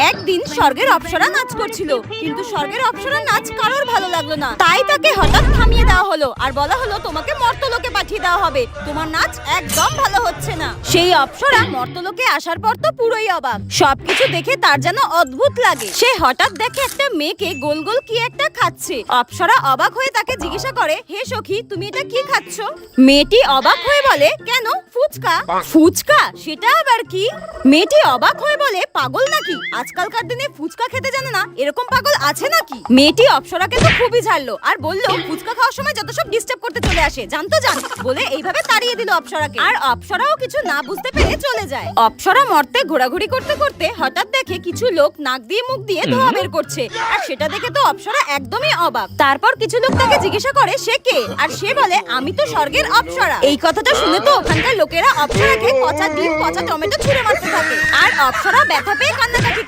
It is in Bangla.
একদিন স্বর্গের অপ্সরা নাচ করছিল, কিন্তু স্বর্গের অপ্সরা নাচ কারোর ভালো লাগলো না। তাই তাকে হঠাৎ থামিয়ে দেওয়া হলো আর বলা হলো তোমাকে মর্তলোকে পাঠিয়ে দেওয়া হবে, তোমার নাচ একদম ভালো হচ্ছে না। সেই অপ্সরা মর্তলোকে আসার পর তো পুরোই অবাক, সবকিছু দেখে তার যেন অদ্ভুত লাগে। সে হঠাৎ দেখে একটা মেয়েকে গোল গোল কি একটা খাচ্ছে। অপ্সরা অবাক হয়ে তাকে জিজ্ঞাসা করে, হে সখী, তুমি এটা কি খাচ্ছ? মেয়েটি অবাক হয়ে বলে, কেন, ফুচকা। ফুচকা? সেটা আবার কি? মেয়েটি অবাক হয়ে বলে, পাগল নাকি, আজকালকার দিনে ফুচকা খেতে জানে না, এরকম পাগল আছে নাকি? মেয়েটি অপ্সরাকে তো খুবই ঝাড়লো আর বলল, ফুচকা খাওয়ার সময় যত সব ডিস্টার্ব করতে চলে আসে, জানতো জান, বলে এইভাবে তাড়িয়ে দিল অপ্সরাকে। আর অপ্সরাও কিছু না বুঝতে পেরে চলে যায়। অপ্সরা মর্তে ঘোরাঘুরি করতে করতে হঠাৎ দেখে কিছু লোক নাক দিয়ে মুখ দিয়ে ধোঁয়া বের করছে, আর সেটা দেখে তো অপ্সরা একদমই অবাক। তারপর কিছু লোক তাকে জিজ্ঞাসা করে সে কে, আর সে বলে, আমি তো স্বর্গের অপ্সরা। এই কথাটা শুনে তো ওখানকার লোকেরা অপ্সরাকে পচা ডিম, পচা টমেটো ছুঁড়ে মারতে থাকে, আর অপ্সরা ব্যথা পেয়ে কান্নাকাটি